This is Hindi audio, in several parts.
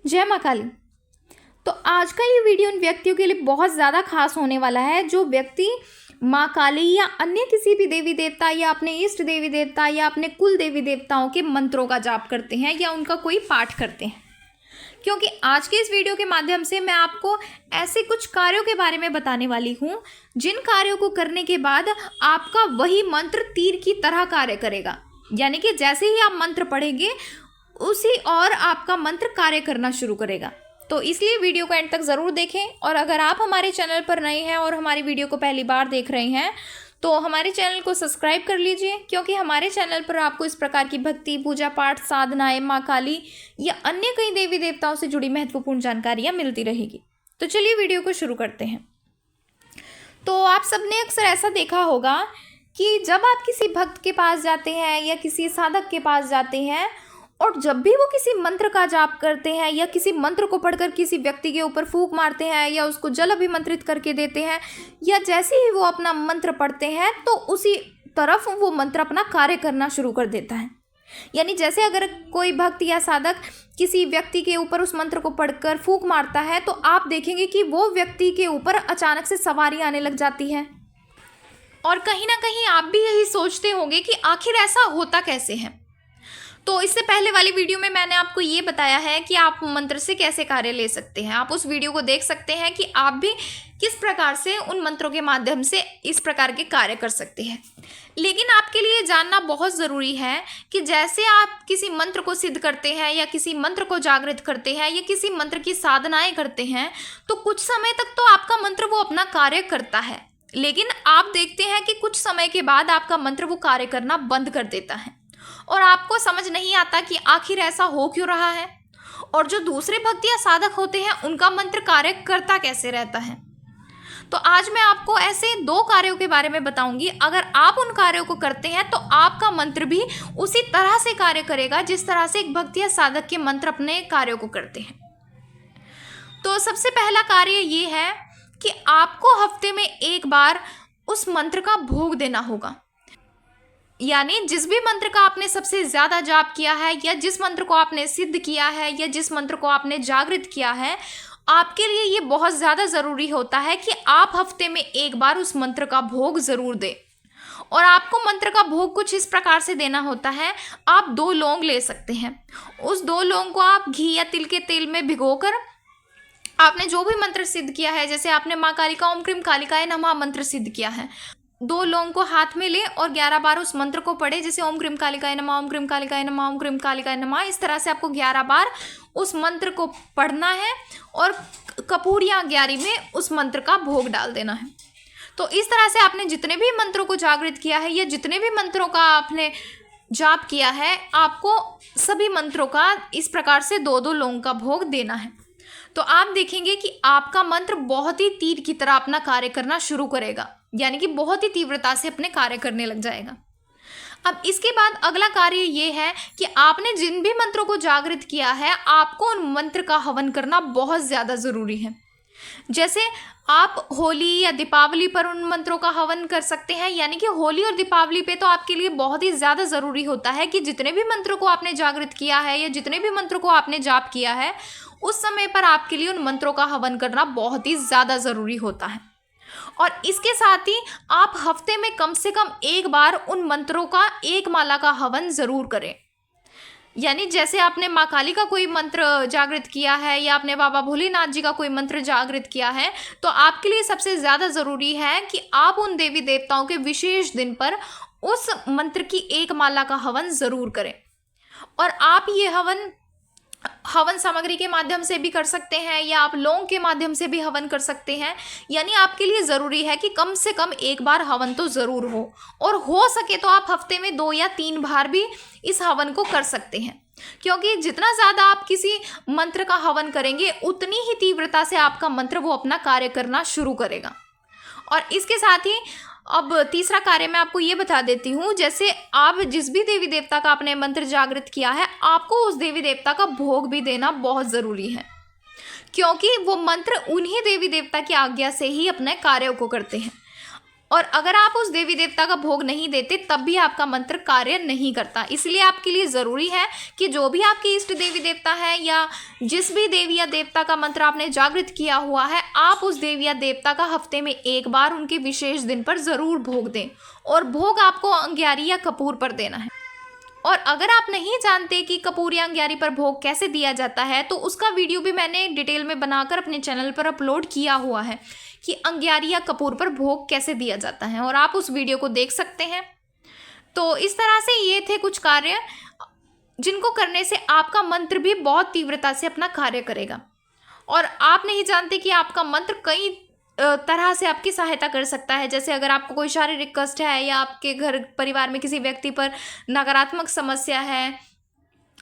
जय माँ काली। तो आज का ये वीडियो उन व्यक्तियों के लिए बहुत ज़्यादा खास होने वाला है जो व्यक्ति माँ काली या अन्य किसी भी देवी देवता या अपने इष्ट देवी देवता या अपने कुल देवी देवताओं के मंत्रों का जाप करते हैं या उनका कोई पाठ करते हैं। क्योंकि आज के इस वीडियो के माध्यम से मैं आपको ऐसे कुछ कार्यों के बारे में बताने वाली हूँ जिन कार्यों को करने के बाद आपका वही मंत्र तीर की तरह कार्य करेगा। यानी कि जैसे ही आप मंत्र पढ़ेंगे उसी और आपका मंत्र कार्य करना शुरू करेगा। तो इसलिए वीडियो को एंड तक ज़रूर देखें। और अगर आप हमारे चैनल पर नए हैं और हमारी वीडियो को पहली बार देख रहे हैं तो हमारे चैनल को सब्सक्राइब कर लीजिए, क्योंकि हमारे चैनल पर आपको इस प्रकार की भक्ति, पूजा पाठ, साधनाएं, माँ काली या अन्य कई देवी देवताओं से जुड़ी महत्वपूर्ण जानकारियाँ मिलती रहेगी। तो चलिए वीडियो को शुरू करते हैं। तो आप सबने अक्सर ऐसा देखा होगा कि जब आप किसी भक्त के पास जाते हैं या किसी साधक के पास जाते हैं और जब भी वो किसी मंत्र का जाप करते हैं या किसी मंत्र को पढ़कर किसी व्यक्ति के ऊपर फूंक मारते हैं या उसको जल अभिमंत्रित करके देते हैं या जैसे ही वो अपना मंत्र पढ़ते हैं तो उसी तरफ वो मंत्र अपना कार्य करना शुरू कर देता है। यानी जैसे अगर कोई भक्त या साधक किसी व्यक्ति के ऊपर उस मंत्र को पढ़कर फूंक मारता है तो आप देखेंगे कि वो व्यक्ति के ऊपर अचानक से सवारी आने लग जाती है। और कहीं ना कहीं आप भी यही सोचते होंगे कि आखिर ऐसा होता कैसे है। तो इससे पहले वाली वीडियो में मैंने आपको ये बताया है कि आप मंत्र से कैसे कार्य ले सकते हैं। आप उस वीडियो को देख सकते हैं कि आप भी किस प्रकार से उन मंत्रों के माध्यम से इस प्रकार के कार्य कर सकते हैं। लेकिन आपके लिए जानना बहुत ज़रूरी है कि जैसे आप किसी मंत्र को सिद्ध करते हैं या किसी मंत्र को जागृत करते हैं या किसी मंत्र की साधनाएं करते हैं तो कुछ समय तक तो आपका मंत्र वो अपना कार्य करता है, लेकिन आप देखते हैं कि कुछ समय के बाद आपका मंत्र वो कार्य करना बंद कर देता है और आपको समझ नहीं आता कि आखिर ऐसा हो क्यों रहा है। और जो दूसरे भक्त या साधक होते हैं उनका मंत्र कार्य करता कैसे रहता है। तो आज मैं आपको ऐसे 2 कार्यों के बारे में बताऊंगी। अगर आप उन कार्यों को करते हैं तो आपका मंत्र भी उसी तरह से कार्य करेगा जिस तरह से एक भक्त या साधक के मंत्र अपने कार्यों को करते हैं। तो सबसे पहला कार्य ये है कि आपको हफ्ते में एक बार उस मंत्र का भोग देना होगा। यानी जिस भी मंत्र का आपने सबसे ज़्यादा जाप किया है या जिस मंत्र को आपने सिद्ध किया है या जिस मंत्र को आपने जागृत किया है, आपके लिए ये बहुत ज़्यादा ज़रूरी होता है कि आप हफ्ते में एक बार उस मंत्र का भोग ज़रूर दें। और आपको मंत्र का भोग कुछ इस प्रकार से देना होता है। आप 2 लौंग ले सकते हैं। उस 2 लौंग को आप घी या तिल के तेल में भिगोकर आपने जो भी मंत्र सिद्ध किया है, जैसे आपने माँ काली का ओम क्रीम कालिकाय नमः मंत्र सिद्ध किया है, 2 लौंग को हाथ में ले और 11 बार उस मंत्र को पढ़े, जैसे ओम क्रीम कालिकाय नमः, ओम क्रीम कालिकाय नमः, ओम क्रीम कालिकाय नमः। इस तरह से आपको 11 बार उस मंत्र को पढ़ना है और कपूर या ग्यारी में उस मंत्र का भोग डाल देना है। तो इस तरह से आपने जितने भी मंत्रों को जागृत किया है या जितने भी मंत्रों का आपने जाप किया है, आपको सभी मंत्रों का इस प्रकार से 2-2 लौंग का भोग देना है। तो आप देखेंगे कि आपका मंत्र बहुत ही तीर की तरह अपना कार्य करना शुरू करेगा, यानी कि बहुत ही तीव्रता से अपने कार्य करने लग जाएगा। अब इसके बाद अगला कार्य ये है कि आपने जिन भी मंत्रों को जागृत किया है, आपको उन मंत्र का हवन करना बहुत ज़्यादा ज़रूरी है। जैसे आप होली या दीपावली पर उन मंत्रों का हवन कर सकते हैं। यानी कि होली और दीपावली पे तो आपके लिए बहुत ही ज़्यादा ज़रूरी होता है कि जितने भी मंत्रों को आपने जागृत किया है या जितने भी मंत्रों को आपने जाप किया है, उस समय पर आपके लिए उन मंत्रों का हवन करना बहुत ही ज़्यादा ज़रूरी होता है। और इसके साथ ही आप हफ्ते में कम से कम एक बार उन मंत्रों का एक माला का हवन ज़रूर करें। यानी जैसे आपने माँ काली का कोई मंत्र जागृत किया है या आपने बाबा भोलेनाथ जी का कोई मंत्र जागृत किया है, तो आपके लिए सबसे ज़्यादा ज़रूरी है कि आप उन देवी देवताओं के विशेष दिन पर उस मंत्र की एक माला का हवन ज़रूर करें। और आप ये हवन सामग्री के माध्यम से भी कर सकते हैं या आप लौंग के माध्यम से भी हवन कर सकते हैं। यानी आपके लिए ज़रूरी है कि कम से कम एक बार हवन तो ज़रूर हो, और हो सके तो आप हफ्ते में 2 या 3 बार भी इस हवन को कर सकते हैं, क्योंकि जितना ज़्यादा आप किसी मंत्र का हवन करेंगे उतनी ही तीव्रता से आपका मंत्र वो अपना कार्य करना शुरू करेगा। और इसके साथ ही अब तीसरा कार्य मैं आपको ये बता देती हूँ। जैसे आप जिस भी देवी देवता का आपने मंत्र जागृत किया है, आपको उस देवी देवता का भोग भी देना बहुत ज़रूरी है, क्योंकि वो मंत्र उन्हीं देवी देवता की आज्ञा से ही अपने कार्यों को करते हैं। और अगर आप उस देवी देवता का भोग नहीं देते तब भी आपका मंत्र कार्य नहीं करता। इसलिए आपके लिए ज़रूरी है कि जो भी आपके इष्ट देवी देवता है या जिस भी देवी या देवता का मंत्र आपने जागृत किया हुआ है, आप उस देवी या देवता का हफ्ते में एक बार उनके विशेष दिन पर ज़रूर भोग दें। और भोग आपको अंग्यारी या कपूर पर देना है। और अगर आप नहीं जानते कि कपूर या अंग्यारी पर भोग कैसे दिया जाता है, तो उसका वीडियो भी मैंने डिटेल में बनाकर अपने चैनल पर अपलोड किया हुआ है कि अंग्यारी या कपूर पर भोग कैसे दिया जाता है, और आप उस वीडियो को देख सकते हैं। तो इस तरह से ये थे कुछ कार्य जिनको करने से आपका मंत्र भी बहुत तीव्रता से अपना कार्य करेगा। और आप नहीं जानते कि आपका मंत्र कई तरह से आपकी सहायता कर सकता है। जैसे अगर आपको कोई शारीरिक कष्ट है या आपके घर परिवार में किसी व्यक्ति पर नकारात्मक समस्या है,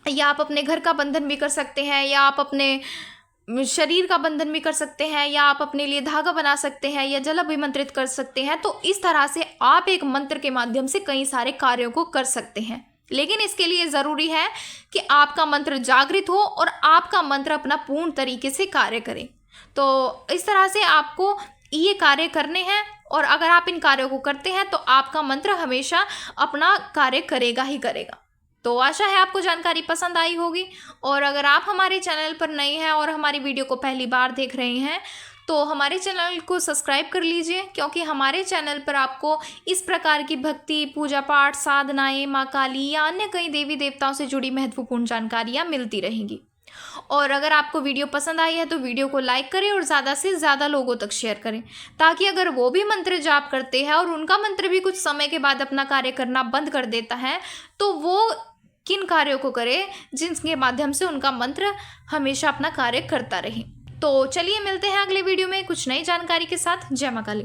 या आप अपने घर का बंधन भी कर सकते हैं, या आप अपने शरीर का बंधन भी कर सकते हैं, या आप अपने लिए धागा बना सकते हैं, या जल अभिमंत्रित कर सकते हैं। तो इस तरह से आप एक मंत्र के माध्यम से कई सारे कार्यों को कर सकते हैं। लेकिन इसके लिए ज़रूरी है कि आपका मंत्र जागृत हो और आपका मंत्र अपना पूर्ण तरीके से कार्य करे। तो इस तरह से आपको ये कार्य करने हैं, और अगर आप इन कार्यों को करते हैं तो आपका मंत्र हमेशा अपना कार्य करेगा ही करेगा। तो आशा है आपको जानकारी पसंद आई होगी। और अगर आप हमारे चैनल पर नए हैं और हमारी वीडियो को पहली बार देख रहे हैं तो हमारे चैनल को सब्सक्राइब कर लीजिए, क्योंकि हमारे चैनल पर आपको इस प्रकार की भक्ति, पूजा पाठ, साधनाएं, माँ काली या अन्य कई देवी देवताओं से जुड़ी महत्वपूर्ण जानकारियाँ मिलती रहेंगी। और अगर आपको वीडियो पसंद आई है तो वीडियो को लाइक करें और ज़्यादा से ज़्यादा लोगों तक शेयर करें, ताकि अगर वो भी मंत्र जाप करते हैं और उनका मंत्र भी कुछ समय के बाद अपना कार्य करना बंद कर देता है, तो वो किन कार्यों को करे जिनके माध्यम से उनका मंत्र हमेशा अपना कार्य करता रहे। तो चलिए मिलते हैं अगले वीडियो में कुछ नई जानकारी के साथ। जय माँ काली।